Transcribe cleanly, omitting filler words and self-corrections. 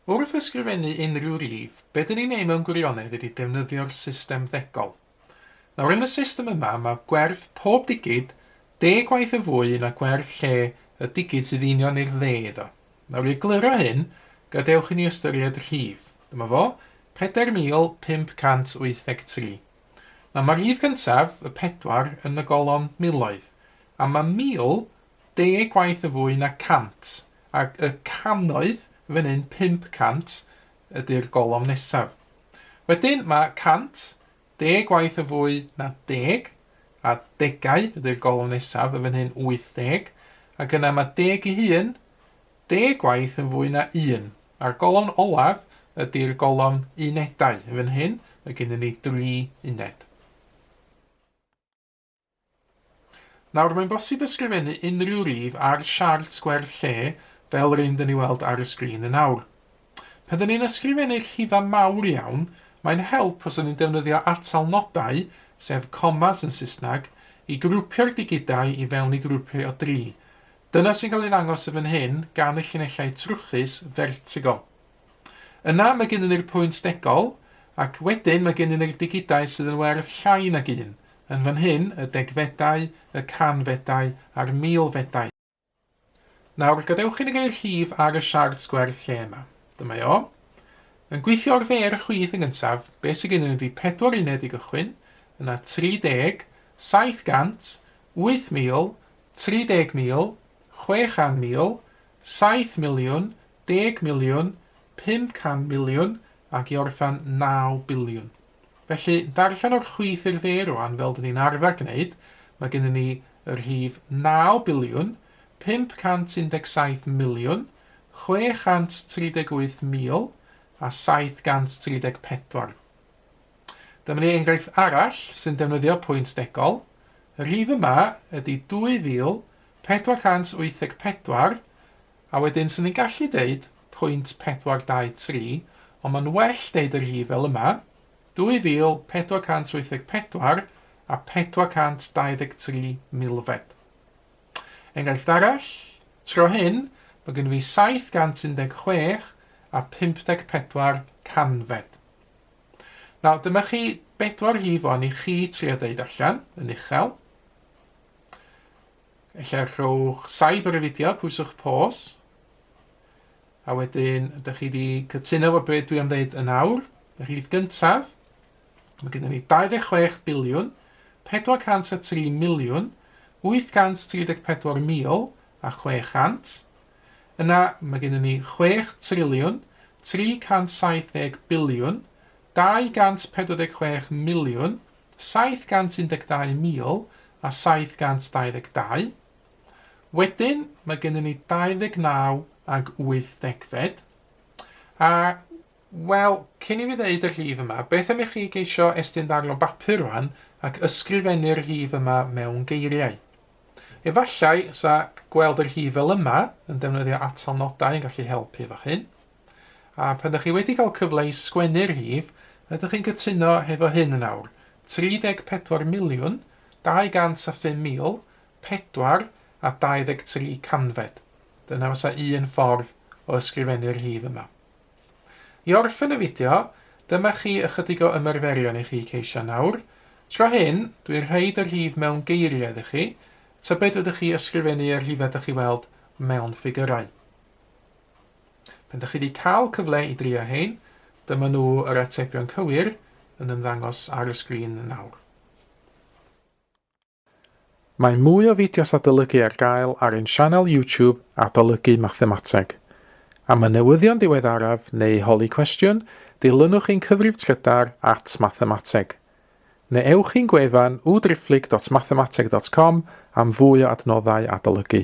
Wrth ysgrifennu unrhyw rhif, be dyn ni'n ei mewn gwirionedd ydy defnyddio'r system ddegol. Nawr yn y system yma, mae gwerth pob digid 10 gwaith y fwy na gwerth lle y digid sydd union i'r dde iddo. Nawr i egluro hyn, gadewch i ni ystyried rhif. Dyma fo, 4,583. Nawr mae'r rhif gyntaf, y 4, yn y golofn miloedd, a mae 1000 10 gwaith y fwy na 100, ac y cannoedd fan hyn 500 ydy'r golofn nesaf. Wedyn mae 100, 10 gwaith y fwy na 10, a degau ydy'r golofn nesaf, fan hyn 80, ac yna mae 10 i hun, 10 gwaith yn fwy na 1, a'r golofn olaf ydy'r golofn unedau, fan hyn mae gennym ni 3 uned. Nawr, mae'n bosib ysgrifennu unrhyw rhif ar siart gwerth lle fel yr un dyn ni weld ar y sgrin yn awr. Pan dyn ni'n ysgrifennu rhifau mawr iawn, mae'n help os ydyn ni'n defnyddio atal nodau, sef commas yn Saesneg, i grwpio'r digidau i fewn i grwpiau o 3. Dyna sy'n cael ei ddangos y fan hyn gan y llinellau trwchus vertigo. Yna mae gennym ni'r pwynt degol, ac wedyn mae gennym ni'r digidau sydd yn werth llai nag 1. Yn fan hyn, y degfedau, y canfedau a'r milfedau. Nawr, gadewch i ni gael rhif ar y siart gwerth lle yma. Dyma o. Yn gweithio o'r dde'r chwith yn gyntaf, beth sydd gennym ni ydy 4 uned i gychwyn, yna 30, 700, 8,000, 30,000, 600,000, 7,000,000, 10,000,000, 500,000,000 ac i orffen 9 biliwn. Felly, darllen o'r chwith i'r dde rwan fel dyn ni'n arfer gwneud, mae gennym ni y rhif 9 biliwn, 517,000,000, 638,000 a 734. Dyma ni enghraifft arall sy'n defnyddio pwynt degol. Y rhif yma ydy 2,484, a wedyn sy'n ni'n gallu deud pwynt 423, ond mae'n well deud y rhif fel yma, 2,484 a 423 milfed. Enghraifft arall, tro hyn, mae gennym fi 716 a 54 canfed. Nawr, dyma chi 4 rhif o'n i chi trio deud allan, yn uchel. Ella rhowch saib ar y fideo, pwyswch pause. A wedyn, ydych chi wedi cytuno fo beth dwi am ddeud yn awr. Y rhif gyntaf, mae gennym ni 26 biliwn, 403 miliwn, 834,000 a 600. Yna mae gennym ni 6 triliwn, 370 biliwn, 246 miliwn, 712,000 a 722. Wedyn mae gennym ni 29 ag 8 degfed. A wel, cyn i fi ddeud y rhif yma, beth am i chi geisio estyn darlun bapur rwan ac ysgrifennu'r rhif yma mewn geiriau? Efallai, sa gweld yr rhif fel yma yn defnyddio atal nodau yn gallu helpu efo hyn. A pan ydych chi wedi cael cyfle i sgwennu'r rhif, ydych chi'n cytuno hefo hyn yn awr. 34 miliwn, 205,000, 4 a 23 canfed. Dyna fysa un ffordd o ysgrifennu'r rhif yma. I orffen y fideo, dyma chi ychydig o ymarferion i chi ceisio nawr. Tro hyn, dwi'n rhaid y rhif mewn geiriau iddo chi, tybed ydych chi ysgrifennu y rhifau ydych chi weld mewn ffigurau. Pan ydych chi wedi cael cyfle i drio hyn, dyma nhw yr atebion cywir yn ymddangos ar y sgrin yn nawr. Mae mwy o fideos adolygu ar gael ar ein sianel YouTube Adolygu Mathemateg. Am y newyddion diweddaraf neu holi cwestiwn, dilynwch ein cyfrif trydar @Mathemateg. Neu ewch i'n gwefan www.mathemateg.com am fwy o adnoddau adolygu.